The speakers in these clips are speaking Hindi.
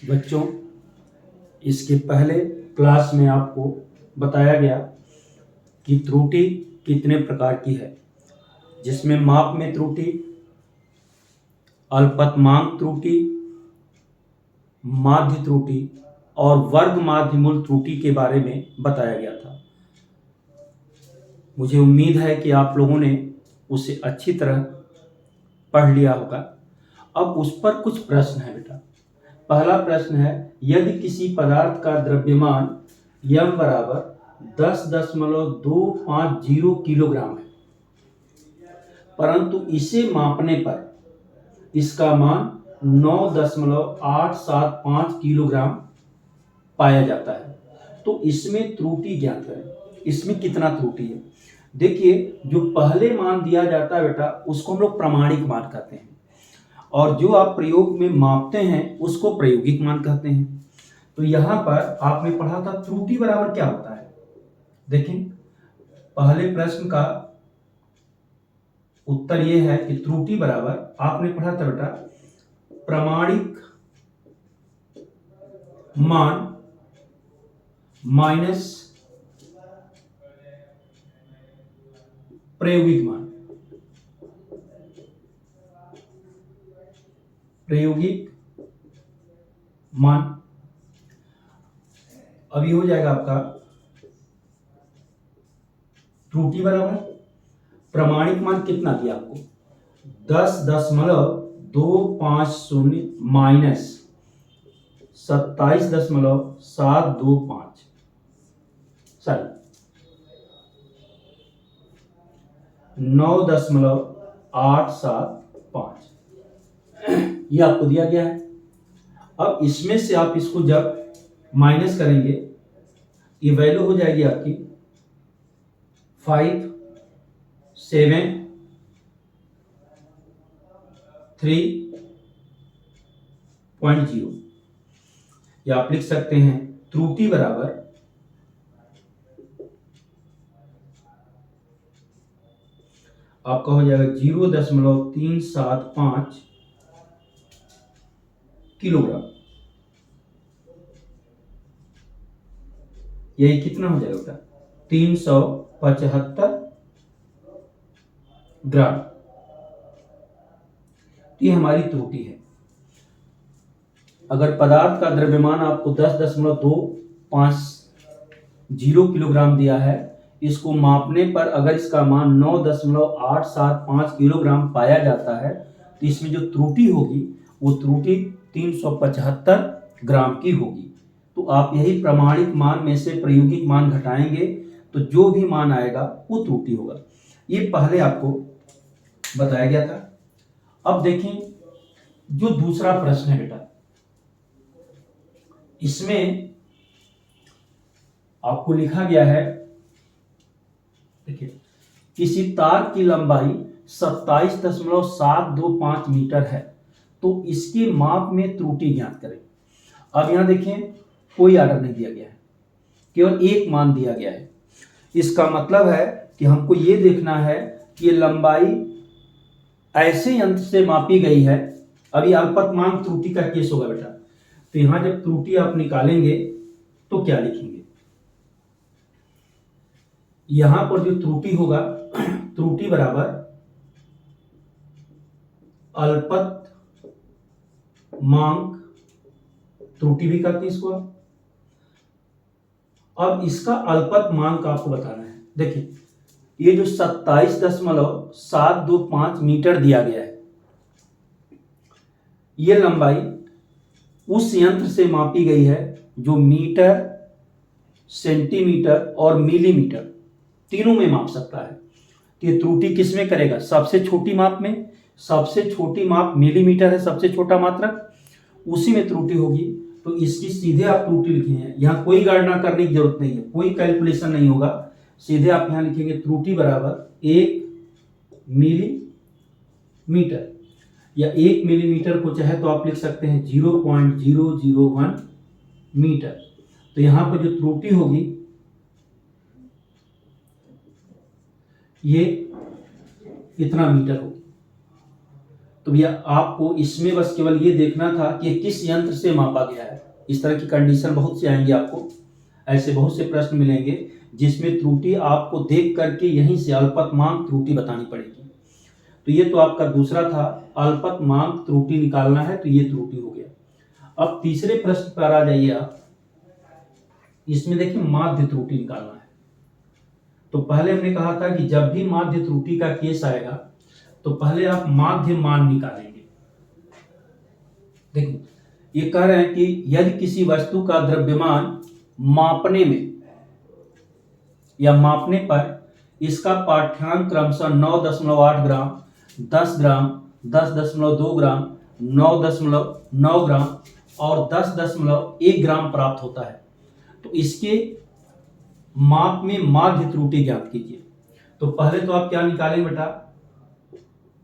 बच्चों, इसके पहले क्लास में आपको बताया गया कि त्रुटि कितने प्रकार की है, जिसमें माप में त्रुटि, अल्पतमांक त्रुटि, माध्य त्रुटि और वर्ग माध्य मूल त्रुटि के बारे में बताया गया था। मुझे उम्मीद है कि आप लोगों ने उसे अच्छी तरह पढ़ लिया होगा। अब उस पर कुछ प्रश्न है बेटा। पहला प्रश्न है, यदि किसी पदार्थ का द्रव्यमान यम बराबर 10.250 किलोग्राम है, परंतु इसे मापने पर इसका मान 9.875 किलोग्राम पाया जाता है, तो इसमें त्रुटि ज्ञात करें। इसमें कितना त्रुटि है? देखिए, जो पहले मान दिया जाता है बेटा, उसको हम लोग प्रामाणिक मान कहते हैं, और जो आप प्रयोग में मापते हैं उसको प्रायोगिक मान कहते हैं। तो यहां पर आपने पढ़ा था त्रुटि बराबर क्या होता है। देखें, पहले प्रश्न का उत्तर यह है कि त्रुटि बराबर आपने पढ़ा था बेटा प्रामाणिक मान माइनस प्रायोगिक मान। प्रायोगिक मान अभी हो जाएगा आपका त्रुटि बराबर प्रामाणिक मान कितना दिया आपको 10.250 माइनस 27.725 सॉरी 9.875 ये आपको दिया गया है। अब इसमें से आप इसको जब माइनस करेंगे, ये वैल्यू हो जाएगी आपकी 573.0, या आप लिख सकते हैं त्रुटि बराबर आपका हो जाएगा 0.375 किलोग्राम। यही कितना हो जाएगा? 375 ग्राम। ये हमारी त्रुटि है। अगर पदार्थ का द्रव्यमान आपको 10.250 किलोग्राम दिया है, इसको मापने पर अगर इसका मान 9.875 किलोग्राम पाया जाता है, तो इसमें जो त्रुटि होगी वो त्रुटि 375 ग्राम की होगी। तो आप यही प्रामाणिक मान में से प्रायोगिक मान घटाएंगे तो जो भी मान आएगा वो त्रुटि होगा। ये पहले आपको बताया गया था। अब देखें, जो दूसरा प्रश्न है बेटा, इसमें आपको लिखा गया है, देखिए, किसी तार की लंबाई 27.725 मीटर है, तो इसके माप में त्रुटि ज्ञात करें। अब यहां देखें, कोई आर्डर नहीं दिया गया है, केवल एक मान दिया गया है। इसका मतलब है कि हमको ये देखना है कि ये लंबाई ऐसे यंत्र से मापी गई है। अभी अल्पतमांक त्रुटि का केस होगा बेटा, तो यहां जब त्रुटि आप निकालेंगे तो क्या लिखेंगे? यहां पर जो त्रुटि होगा, त्रुटि बराबर अल्पतमांक त्रुटि भी कहते हैं इसको। अब इसका अल्पतमांक आपको बताना है। देखिए, ये जो 27.725 मीटर दिया गया है, ये लंबाई उस यंत्र से मापी गई है जो मीटर, सेंटीमीटर और मिलीमीटर तीनों में माप सकता है। तो ये त्रुटि किस में करेगा? सबसे छोटी माप में। सबसे छोटी माप मिलीमीटर है, सबसे छोटा मात्रक, उसी में त्रुटि होगी। तो इसकी सीधे आप त्रुटि लिखेंगे, यहाँ कोई गणना करने की जरूरत नहीं है, कोई कैलकुलेशन नहीं होगा। सीधे आप यहाँ लिखेंगे त्रुटि बराबर 1 मिलीमीटर, या 1 मिलीमीटर को चाहे तो आप लिख सकते हैं 0.001 मीटर। तो यहां पर जो त्रुटि होगी ये इतना मीटर होगी। तो भैया आपको इसमें बस केवल ये देखना था कि किस यंत्र से मापा गया है। इस तरह की कंडीशन बहुत से आएंगे, आपको ऐसे बहुत से प्रश्न मिलेंगे जिसमें त्रुटि आपको देख करके यहीं से अल्पतमांक त्रुटि बतानी पड़ेगी। तो ये तो आपका दूसरा था, अल्पतमांक त्रुटि निकालना है, तो ये त्रुटि हो गया। अब तीसरे प्रश्न पर आ जाइए आप। इसमें देखिए माध्य त्रुटि निकालना है। तो पहले हमने कहा था कि जब भी माध्य त्रुटि का केस आएगा तो पहले आप माध्य मान निकालेंगे। देखिए ये कह रहे हैं कि यदि किसी वस्तु का द्रव्यमान मापने में या मापने पर इसका पाठ्यांक क्रमशः 9.8 ग्राम, 10 ग्राम, 10.2 ग्राम, 9.9 ग्राम और 10.1 ग्राम प्राप्त होता है, तो इसके माप में माध्य त्रुटि ज्ञात कीजिए। तो पहले तो आप क्या निकालेंगे बेटा,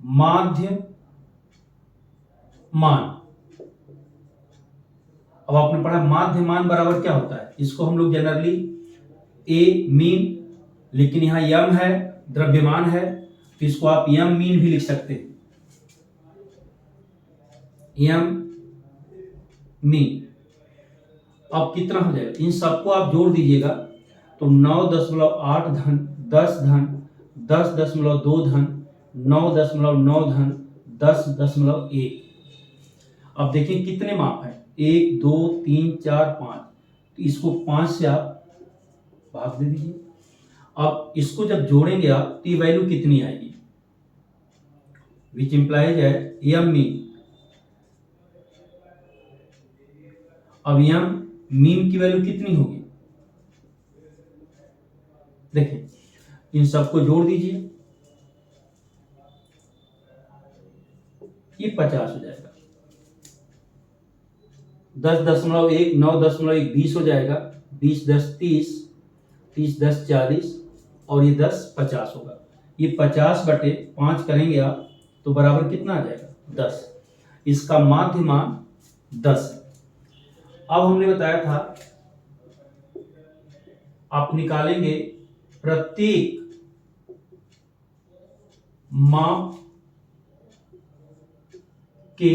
माध्य मान। अब आपने पढ़ा माध्य मान बराबर क्या होता है, इसको हम लोग जनरली ए मीन, लेकिन यहां यम है, द्रव्यमान है, तो इसको आप यम मीन भी लिख सकते हैं, यम मीन। अब कितना हो जाएगा, इन सबको आप जोड़ दीजिएगा तो 9.8 धन 10 धन 10.2 धन 9.9 धन 10.1। अब देखिए कितने माप है, 1 2 3 4 5, तो इसको 5 से आप भाग दे दीजिए। अब इसको जब जोड़ेंगे आप तो ये वैल्यू कितनी आएगी, विच इंप्लाइज है यम मीन। अब यम मीन की वैल्यू कितनी होगी, देखिए इन सबको जोड़ दीजिए, ये 50 हो जाएगा। 10.1 9.1 20 हो जाएगा, 20 10 30, 30 10 40 और ये 10 50 होगा। ये 50/5 करेंगे आप तो बराबर कितना आ जाएगा, 10। इसका माध्य मान 10 है। अब हमने बताया था आप निकालेंगे प्रत्येक माप के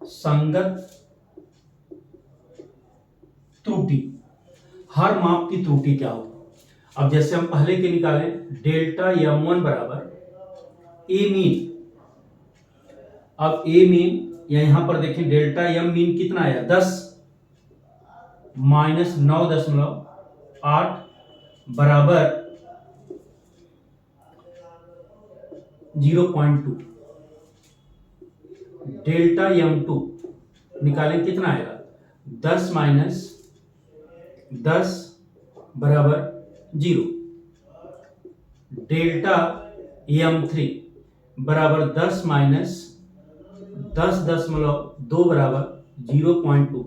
संगत त्रुटि, हर माप की त्रुटि क्या होगा। अब जैसे हम पहले के निकाले, डेल्टा m1 बराबर ए मीन। अब ए मीन या यहां पर देखें डेल्टा m मीन कितना आया, 10 माइनस 9.8 बराबर 0.2। डेल्टा m2 निकालें कितना आएगा, 10 माइनस 10 बराबर 0। डेल्टा m3 बराबर 10 माइनस 10.2 बराबर 0.2।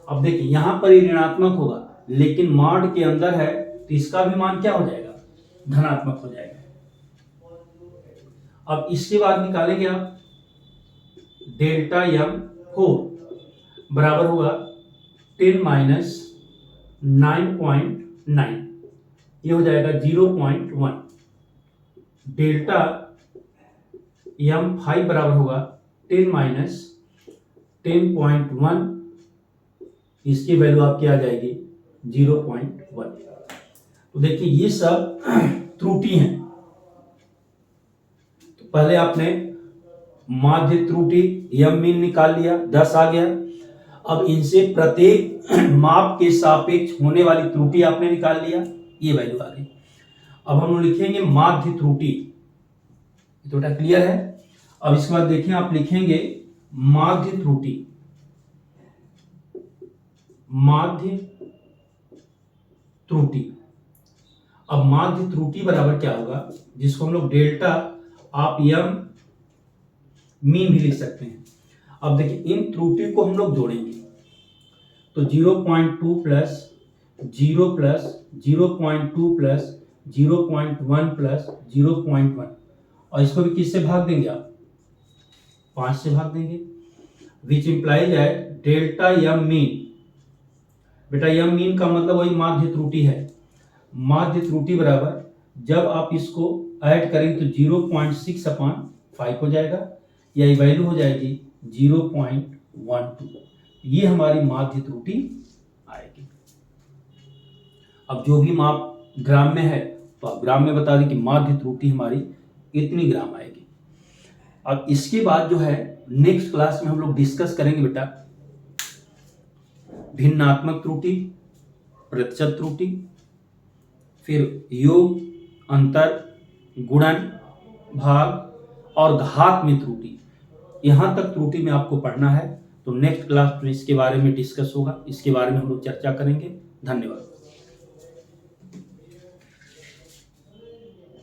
अब देखिए यहां पर ये ऋणात्मक होगा, लेकिन मॉड के अंदर है तो इसका भी मान क्या हो जाएगा, धनात्मक हो जाएगा। अब इसके बाद निकालेंगे आप डेल्टा m4 बराबर होगा 10 माइनस 9.9, ये हो जाएगा 0.1। डेल्टा m5 बराबर होगा 10 माइनस 10.1, इसकी वैल्यू आपकी आ जाएगी 0.1। तो देखिए ये सब त्रुटि हैं। तो पहले आपने माध्य त्रुटि यम मीन निकाल लिया, 10 आ गया। अब इनसे प्रत्येक माप के सापेक्ष होने वाली त्रुटि आपने निकाल लिया, ये वैल्यू आ गई। अब हम लिखेंगे माध्य त्रुटि, तो क्लियर है। अब इसके बाद देखिए आप लिखेंगे माध्य त्रुटि, माध्य त्रुटि। अब माध्य त्रुटि बराबर क्या होगा, जिसको हम लोग डेल्टा आप यम मीन भी लिख सकते हैं। अब देखिए इन त्रुटि को हम लोग जोड़ेंगे तो 0.2 प्लस 0 प्लस 0.2 प्लस 0.1 प्लस 0.1, और इसको भी किससे भाग देंगे आप, 5 से भाग देंगे, विच इंप्लाइज है डेल्टा यम मीन। बेटा यम मीन का मतलब वही माध्य त्रुटि है। माध्य त्रुटि बराबर जब आप इसको ऐड करेंगे तो 0.6/5 5 हो जाएगा, या ये वैल्यू हो जाएगी 0.12। ये हमारी माध्य त्रुटि आएगी। अब जो भी माप ग्राम में है तो आप ग्राम में बता दें कि माध्य त्रुटि हमारी इतनी ग्राम आएगी। अब इसके बाद जो है नेक्स्ट क्लास में हम लोग डिस्कस करेंगे बेटा भिन्नात्मक त्रुटि, प्रतिशत त्रुटि, फिर योग, अंतर, गुणन, भाग और घात में त्रुटि। यहां तक त्रुटि में आपको पढ़ना है, तो नेक्स्ट क्लास में इसके बारे में डिस्कस होगा, इसके बारे में हम लोग चर्चा करेंगे। धन्यवाद।